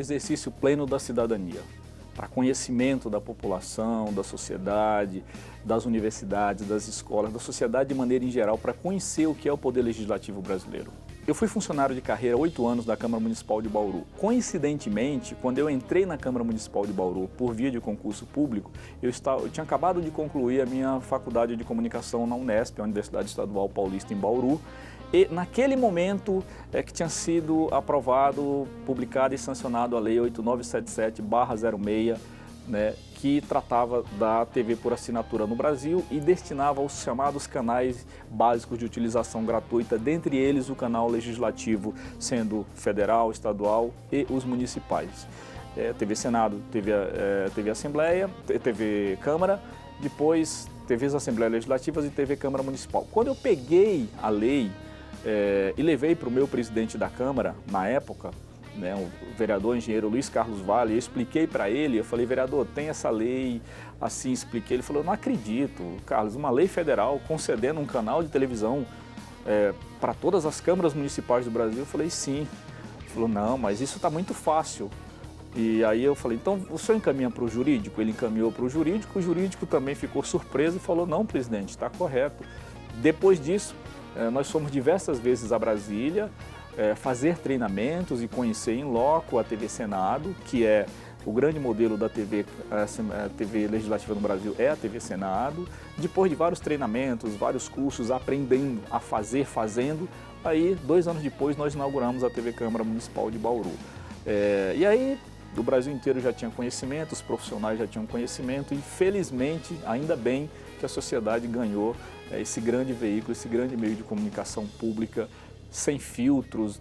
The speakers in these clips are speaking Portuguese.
exercício pleno da cidadania, para conhecimento da população, da sociedade, das universidades, das escolas, da sociedade de maneira em geral, para conhecer o que é o Poder Legislativo brasileiro. Eu fui funcionário de carreira há 8 anos da Câmara Municipal de Bauru. Coincidentemente, quando eu entrei na Câmara Municipal de Bauru por via de concurso público, eu tinha acabado de concluir a minha faculdade de comunicação na Unesp, a Universidade Estadual Paulista em Bauru, e naquele momento que tinha sido aprovado, publicado e sancionado a Lei 8977/06, né, que tratava da TV por assinatura no Brasil e destinava aos chamados canais básicos de utilização gratuita, dentre eles o canal legislativo, sendo federal, estadual e os municipais. TV Senado, TV Assembleia, TV Câmara, depois TVs Assembleia Legislativas e TV Câmara Municipal. Quando eu peguei a lei e levei para o meu presidente da Câmara, na época, né, o vereador engenheiro Luiz Carlos Vale, eu expliquei para ele, eu falei, vereador, tem essa lei, assim, expliquei. Ele falou, não acredito, Carlos, uma lei federal concedendo um canal de televisão para todas as câmaras municipais do Brasil. Eu falei, sim. Ele falou, não, mas isso está muito fácil. E aí eu falei, então o senhor encaminha para o jurídico? Ele encaminhou para o jurídico também ficou surpreso e falou, não, presidente, está correto. Depois disso, nós fomos diversas vezes a Brasília, fazer treinamentos e conhecer em loco a TV Senado, que é o grande modelo da TV legislativa no Brasil, é a TV Senado. Depois de vários treinamentos, vários cursos, aprendendo a fazer, fazendo, aí 2 anos depois nós inauguramos a TV Câmara Municipal de Bauru. E aí o Brasil inteiro já tinha conhecimento, os profissionais já tinham conhecimento e felizmente, ainda bem que a sociedade ganhou esse grande veículo, esse grande meio de comunicação pública, sem filtros,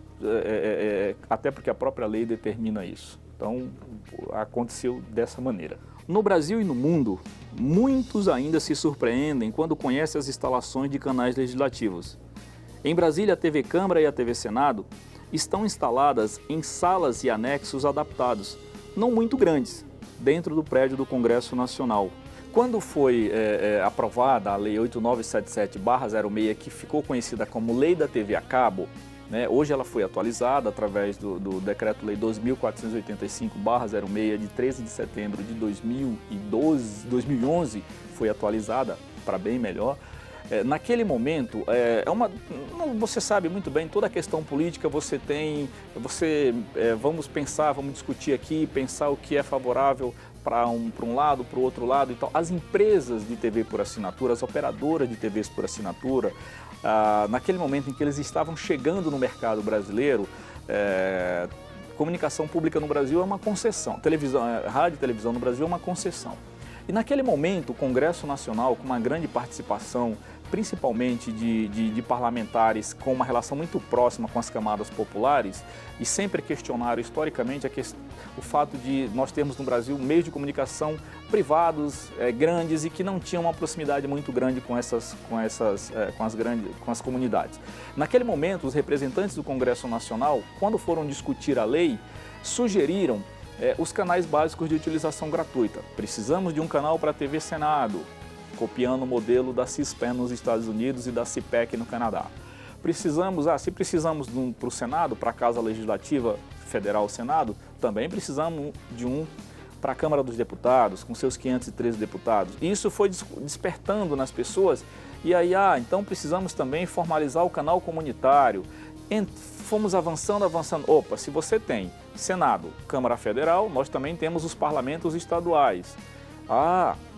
até porque a própria lei determina isso. Então, aconteceu dessa maneira. No Brasil e no mundo, muitos ainda se surpreendem quando conhecem as instalações de canais legislativos. Em Brasília, a TV Câmara e a TV Senado estão instaladas em salas e anexos adaptados, não muito grandes, dentro do prédio do Congresso Nacional. Quando foi aprovada a Lei 8977/06, que ficou conhecida como Lei da TV a Cabo, né, hoje ela foi atualizada através do Decreto-Lei 2485/06, de 13 de setembro de 2011, foi atualizada para bem melhor. Naquele momento, você sabe muito bem, toda a questão política vamos pensar, vamos discutir aqui, pensar o que é favorável para um lado, para o outro lado e tal. As empresas de TV por assinatura, as operadoras de TVs por assinatura, naquele momento em que eles estavam chegando no mercado brasileiro, comunicação pública no Brasil é uma concessão, rádio e televisão no Brasil é uma concessão. E naquele momento o Congresso Nacional, com uma grande participação, principalmente de parlamentares com uma relação muito próxima com as camadas populares, e sempre questionaram historicamente o fato de nós termos no Brasil meios de comunicação privados, grandes e que não tinham uma proximidade muito grande com as comunidades. Naquele momento, os representantes do Congresso Nacional, quando foram discutir a lei, sugeriram os canais básicos de utilização gratuita. Precisamos de um canal para a TV Senado, copiando o modelo da CISPEN nos Estados Unidos e da CIPEC no Canadá. Se precisamos de um para o Senado, para a Casa Legislativa Federal Senado, também precisamos de um para a Câmara dos Deputados, com seus 513 deputados. E isso foi despertando nas pessoas, e aí, então precisamos também formalizar o canal comunitário. Fomos avançando. Opa, se você tem Senado, Câmara Federal, nós também temos os parlamentos estaduais.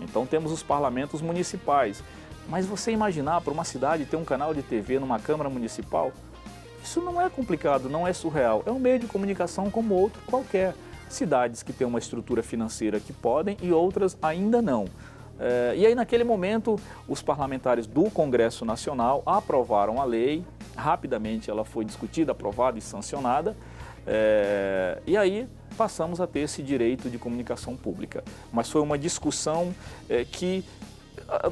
Então temos os parlamentos municipais. Mas você imaginar para uma cidade ter um canal de TV numa Câmara Municipal, isso não é complicado, não é surreal. É um meio de comunicação como outro qualquer. Cidades que têm uma estrutura financeira que podem e outras ainda não. E aí naquele momento os parlamentares do Congresso Nacional aprovaram a lei, rapidamente ela foi discutida, aprovada e sancionada, e aí passamos a ter esse direito de comunicação pública. Mas foi uma discussão que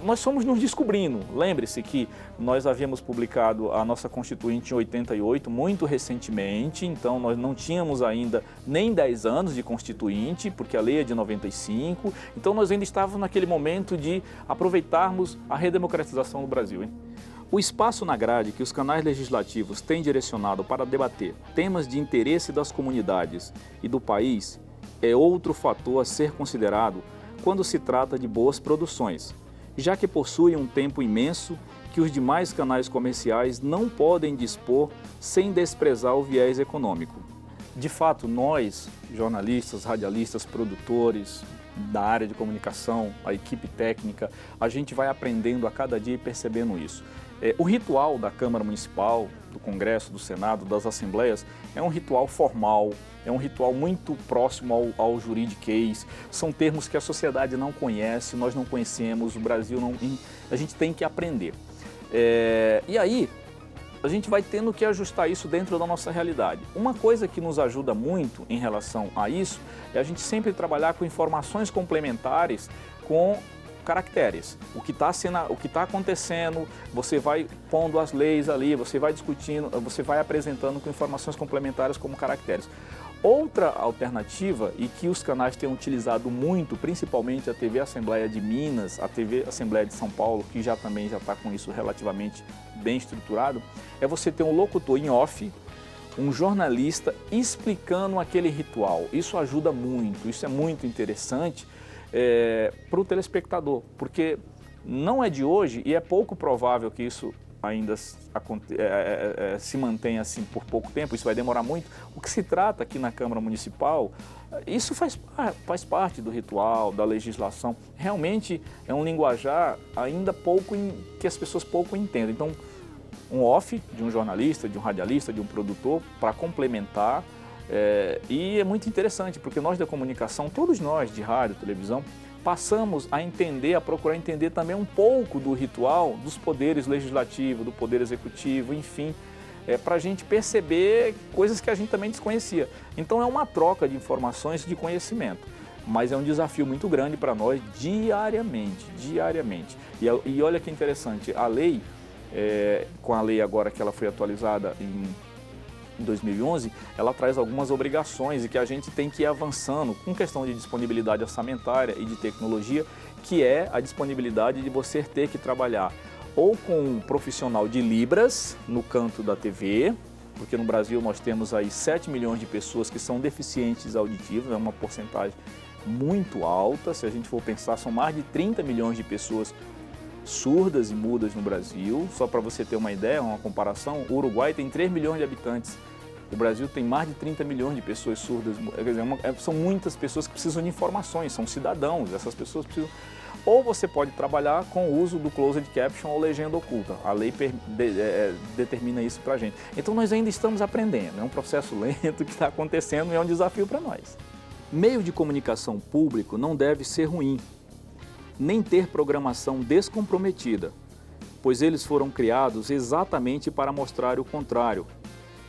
nós fomos nos descobrindo. Lembre-se que nós havíamos publicado a nossa Constituinte em 88, muito recentemente, então nós não tínhamos ainda nem 10 anos de Constituinte, porque a lei é de 95, então nós ainda estávamos naquele momento de aproveitarmos a redemocratização do Brasil. O espaço na grade que os canais legislativos têm direcionado para debater temas de interesse das comunidades e do país é outro fator a ser considerado quando se trata de boas produções, já que possuem um tempo imenso que os demais canais comerciais não podem dispor sem desprezar o viés econômico. De fato, nós, jornalistas, radialistas, produtores da área de comunicação, a equipe técnica, a gente vai aprendendo a cada dia e percebendo isso. O ritual da Câmara Municipal, do Congresso, do Senado, das Assembleias, é um ritual formal, é um ritual muito próximo ao juridiquês, são termos que a sociedade não conhece, nós não conhecemos, o Brasil não... A gente tem que aprender. E aí, a gente vai tendo que ajustar isso dentro da nossa realidade. Uma coisa que nos ajuda muito em relação a isso é a gente sempre trabalhar com informações complementares com caracteres. O que está acontecendo, você vai pondo as leis ali, você vai discutindo, você vai apresentando com informações complementares como caracteres. Outra alternativa, e que os canais têm utilizado muito, principalmente a TV Assembleia de Minas, a TV Assembleia de São Paulo, que também já está com isso relativamente bem estruturado, é você ter um locutor em off, um jornalista explicando aquele ritual. Isso ajuda muito, isso é muito interessante para o telespectador, porque não é de hoje e é pouco provável que isso ainda se mantenha assim por pouco tempo, isso vai demorar muito. O que se trata aqui na Câmara Municipal, isso faz parte do ritual, da legislação, realmente é um linguajar ainda que as pessoas pouco entendem. Então, um off de um jornalista, de um radialista, de um produtor, para complementar. E é muito interessante, porque nós da comunicação, todos nós de rádio, televisão, passamos a entender, a procurar entender também um pouco do ritual dos poderes legislativo, do poder executivo, enfim, para a gente perceber coisas que a gente também desconhecia. Então é uma troca de informações, de conhecimento, mas é um desafio muito grande para nós diariamente. E olha que interessante, a lei, com a lei agora que ela foi atualizada em 2011, ela traz algumas obrigações e que a gente tem que ir avançando com questão de disponibilidade orçamentária e de tecnologia, que é a disponibilidade de você ter que trabalhar ou com um profissional de Libras no canto da TV, porque no Brasil nós temos aí 7 milhões de pessoas que são deficientes auditivas, é uma porcentagem muito alta. Se a gente for pensar, são mais de 30 milhões de pessoas surdas e mudas no Brasil. Só para você ter uma ideia, uma comparação, o Uruguai tem 3 milhões de habitantes. O Brasil tem mais de 30 milhões de pessoas surdas. Quer dizer, são muitas pessoas que precisam de informações, são cidadãos, essas pessoas precisam... Ou você pode trabalhar com o uso do closed caption ou legenda oculta. A lei determina isso para a gente. Então nós ainda estamos aprendendo, é um processo lento que está acontecendo e é um desafio para nós. Meio de comunicação público não deve ser ruim, nem ter programação descomprometida, pois eles foram criados exatamente para mostrar o contrário,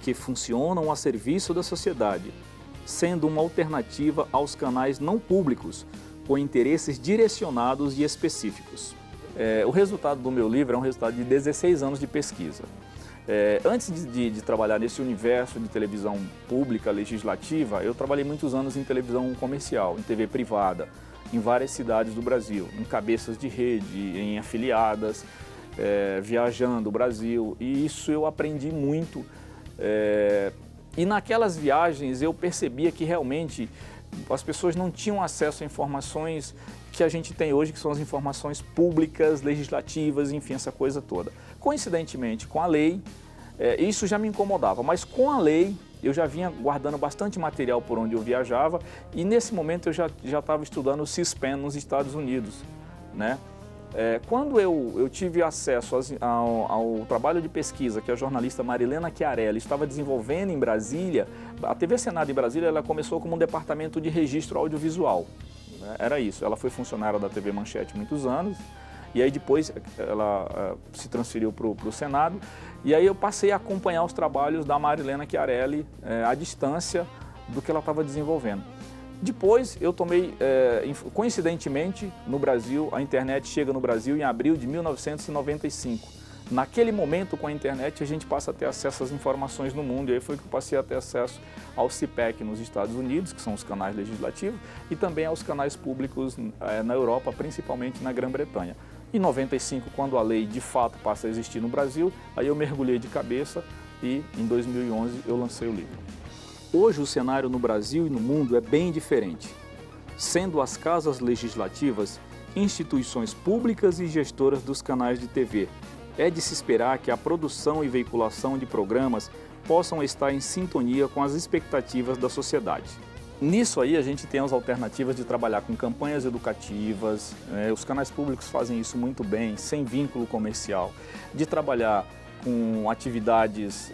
que funcionam a serviço da sociedade, sendo uma alternativa aos canais não públicos, com interesses direcionados e específicos. O resultado do meu livro é um resultado de 16 anos de pesquisa. Antes de trabalhar nesse universo de televisão pública, legislativa, eu trabalhei muitos anos em televisão comercial, em TV privada, em várias cidades do Brasil, em cabeças de rede, em afiliadas, viajando o Brasil, e isso eu aprendi muito. E naquelas viagens eu percebia que realmente as pessoas não tinham acesso a informações que a gente tem hoje, que são as informações públicas, legislativas, enfim, essa coisa toda. Coincidentemente, com a lei, isso já me incomodava, mas com a lei eu já vinha guardando bastante material por onde eu viajava e nesse momento eu já estava estudando o C-SPAN nos Estados Unidos, né? Quando eu tive acesso ao trabalho de pesquisa que a jornalista Marilena Chiarelli estava desenvolvendo em Brasília, a TV Senado em Brasília ela começou como um departamento de registro audiovisual, né? Era isso, ela foi funcionária da TV Manchete muitos anos e aí depois ela se transferiu para o Senado e aí eu passei a acompanhar os trabalhos da Marilena Chiarelli à distância do que ela estava desenvolvendo. Depois eu tomei, coincidentemente, no Brasil, a internet chega no Brasil em abril de 1995. Naquele momento, com a internet, a gente passa a ter acesso às informações no mundo. E aí foi que eu passei a ter acesso ao CPEC nos Estados Unidos, que são os canais legislativos, e também aos canais públicos na Europa, principalmente na Grã-Bretanha. Em 95, quando a lei de fato passa a existir no Brasil, aí eu mergulhei de cabeça e em 2011 eu lancei o livro. Hoje o cenário no Brasil e no mundo é bem diferente, sendo as casas legislativas instituições públicas e gestoras dos canais de TV. É de se esperar que a produção e veiculação de programas possam estar em sintonia com as expectativas da sociedade. Nisso aí a gente tem as alternativas de trabalhar com campanhas educativas, os canais públicos fazem isso muito bem, sem vínculo comercial, de trabalhar com atividades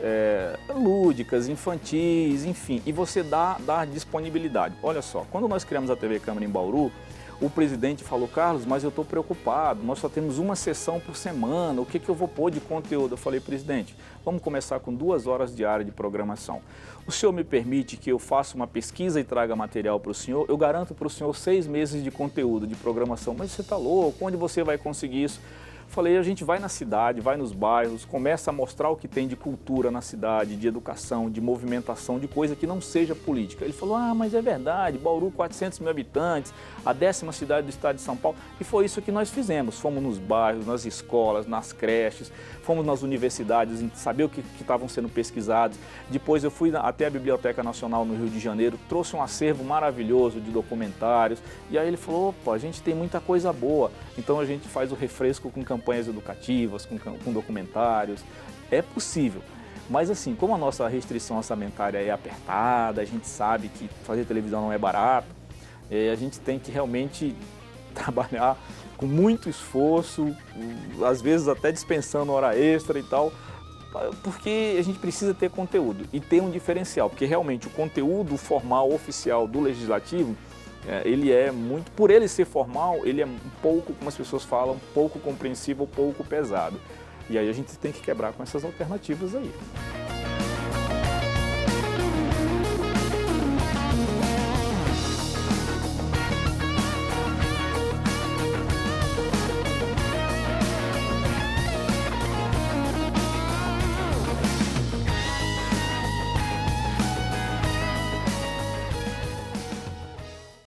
lúdicas, infantis, enfim, e você dá disponibilidade. Olha só, quando nós criamos a TV Câmara em Bauru, o presidente falou, Carlos, mas eu estou preocupado, nós só temos uma sessão por semana, o que eu vou pôr de conteúdo? Eu falei, presidente, vamos começar com 2 horas diárias de programação. O senhor me permite que eu faça uma pesquisa e traga material para o senhor? Eu garanto para o senhor 6 meses de conteúdo, de programação. Mas você está louco, onde você vai conseguir isso? Falei, a gente vai na cidade, vai nos bairros, começa a mostrar o que tem de cultura na cidade, de educação, de movimentação, de coisa que não seja política. Ele falou, mas é verdade, Bauru, 400 mil habitantes, a 10ª cidade do estado de São Paulo. E foi isso que nós fizemos, fomos nos bairros, nas escolas, nas creches, fomos nas universidades, saber o que estavam sendo pesquisados. Depois eu fui até a Biblioteca Nacional no Rio de Janeiro, trouxe um acervo maravilhoso de documentários. E aí ele falou, opa, a gente tem muita coisa boa, então a gente faz o refresco com campanhas educativas, com documentários, é possível. Mas assim, como a nossa restrição orçamentária é apertada, a gente sabe que fazer televisão não é barato, a gente tem que realmente trabalhar com muito esforço, às vezes até dispensando hora extra e tal, porque a gente precisa ter conteúdo e ter um diferencial, porque realmente o conteúdo formal oficial do Legislativo, ele é muito, por ele ser formal, ele é um pouco, como as pessoas falam, pouco compreensível, pouco pesado. E aí a gente tem que quebrar com essas alternativas aí.